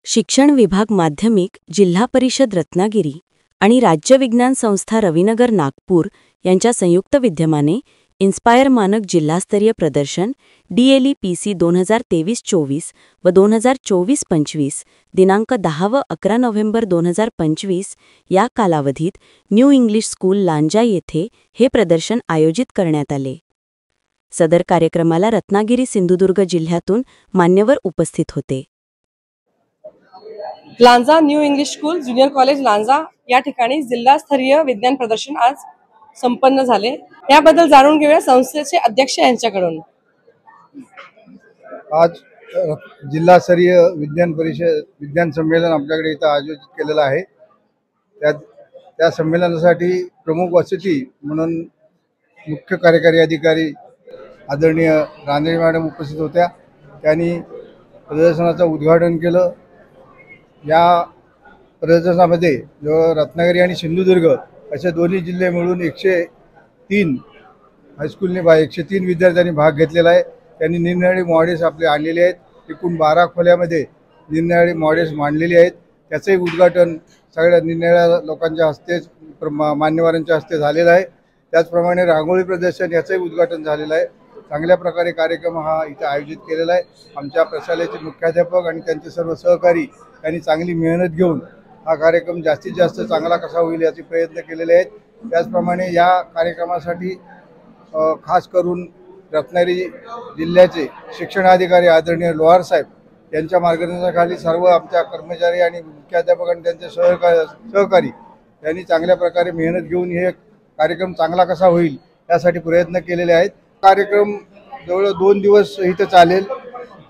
शिक्षण विभाग माध्यमिक जिल्हा परिषद रत्नागिरी आणि राज्य विज्ञान संस्था रविनगर नागपूर यांच्या संयुक्त विद्यमाने इन्स्पायर मानक जिल्हास्तरीय प्रदर्शन DLE-PC 2023-24 व 2024-25 दिनांक 10 व 11 नोव्हेंबर 2025 या कालावधीत न्यू इंग्लिश स्कूल लांजा येथे हे प्रदर्शन आयोजित करण्यात आले। सदर कार्यक्रमाला रत्नागिरी सिंधुदुर्ग जिल्ह्यातून मान्यवर उपस्थित होते। Lanja new English school junior college Lanja या ठिकाणी जिल्हास्तरीय विज्ञान प्रदर्शन आज संपन्न झाले। याबद्दल जाणून घेऊया संस्थेचे अध्यक्ष यांच्याकडून। आज जिल्हास्तरीय विज्ञान संमेलन आपल्याकडे इथं आयोजित केलेलं आहे। त्या संमेलनासाठी प्रमुख अतिथी म्हणून मुख्य कार्यकारी अधिकारी आदरणीय रानडे मॅडम उपस्थित होत्या। त्यांनी प्रदर्शनाचं उद्घाटन केलं। या प्रदर्शनामध्ये जो रत्नागिरी आणि सिंधुदुर्ग असे दोन्ही जिल्हे मिळून 103 हायस्कूलने 103 विद्यार्थ्यांनी भाग घेतलेला आहे। त्यांनी निरनिराळे मॉडेल्स आपले आणलेले आहेत। एकूण 12 खोल्यामध्ये निरनिराळे मॉडेल्स मांडलेले आहेत। त्याचंही उद्घाटन सगळ्या निरनिराळ्या लोकांच्या हस्ते मान्यवरांच्या हस्ते झालेलं आहे। त्याचप्रमाणे रांगोळी प्रदर्शन याचंही उद्घाटन झालेलं आहे। चांगल्या प्रकारे कार्यक्रम हा इथे आयोजित केलेला आहे। आमच्या प्रशालेचे मुख्याध्यापक आणि त्यांचे सर्व सहकारी यांनी चांगली मेहनत घेऊन हा कार्यक्रम जास्तीत जास्त चांगला कसा होईल याचे प्रयत्न केलेले आहेत। त्याचप्रमाणे या कार्यक्रमासाठी खास करून रत्नागिरी जिल्ह्याचे शिक्षणाधिकारी आदरणीय लोहार साहेब यांच्या मार्गदर्शनाखाली सर्व आमच्या कर्मचारी आणि मुख्याध्यापक आणि त्यांचे सहकारी यांनी चांगल्या प्रकारे मेहनत घेऊन हे कार्यक्रम चांगला कसा होईल यासाठी प्रयत्न केलेले आहेत। कार्यक्रम जवळ 2 दिवस इथं चालेल।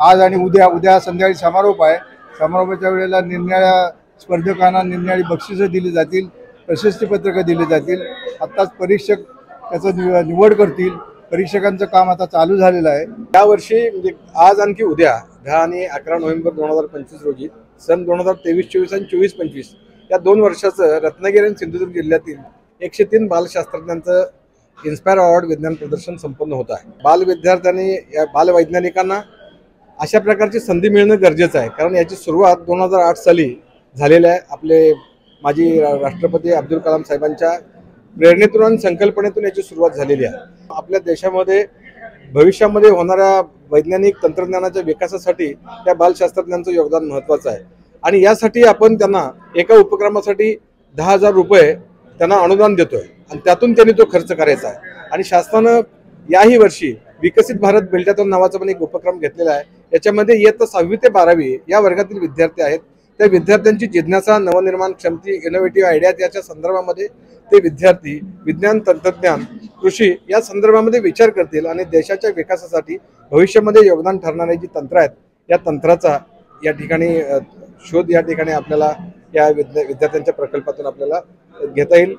आज आणि उद्या संध्याकाळी समारोप आहे। समारोपाच्या वेळेला निरनिराळ्या स्पर्धकांना निरनिराळी बक्षिसं दिली जातील, प्रशस्तीपत्रकं दिली जातील। आत्ताच परीक्षक त्याचं निवड करतील। परीक्षकांचं काम आता चालू झालेलं आहे। यावर्षी म्हणजे आज आणखी उद्या 10 आणि 11 नोव्हेंबर 2025 रोजी सन 2023-24 आणि 24-25 या 2 वर्षाचं रत्नागिरी आणि सिंधुदुर्ग जिल्ह्यातील 103 बालशास्त्रज्ञांचं इन्स्पायर अवॉर्ड विज्ञान प्रदर्शन संपन्न होत आहे। बालविद्यार्थ्यांनी या बालवैज्ञानिकांना अशा प्रकारची संधी मिळणं गरजेचं आहे, कारण याची सुरुवात 2008 साली झालेली आहे। आपले माजी राष्ट्रपती अब्दुल कलाम साहेबांच्या प्रेरणेतून आणि संकल्पनेतून याची सुरुवात झालेली आहे। आपल्या देशामध्ये भविष्यामध्ये होणाऱ्या वैज्ञानिक तंत्रज्ञानाच्या विकासासाठी त्या बालशास्त्रज्ञांचं योगदान महत्त्वाचं आहे आणि यासाठी आपण त्यांना एका उपक्रमासाठी 10,000 रुपये त्यांना अनुदान देतोय आणि त्यातून त्यांनी तो खर्च करायचा आहे। आणि शासनानं याही वर्षी विकसित भारत बिल्डाथॉन नावाचा पण एक उपक्रम घेतलेला आहे। याच्यामध्ये इयत्ता 6वी ते 12वी या वर्गातील विद्यार्थी आहेत। त्या विद्यार्थ्यांची जिज्ञासा, नवनिर्माण क्षमता, इनोव्हेटिव्ह आयडिया याच्या संदर्भामध्ये ते विद्यार्थी विज्ञान, तंत्रज्ञान, कृषी या संदर्भामध्ये विचार करतील आणि देशाच्या विकासासाठी भविष्यामध्ये योगदान ठरणारे जी तंत्र आहेत या तंत्राचा या ठिकाणी शोध या ठिकाणी आपल्याला या विद्यार्थ्यांच्या प्रकल्पातून आपल्याला घेता येईल।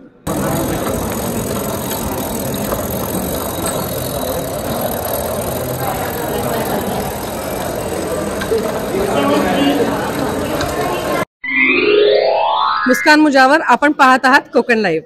मुस्कान मुजावर, आपण पाहत आहात कोकण लाईव्ह।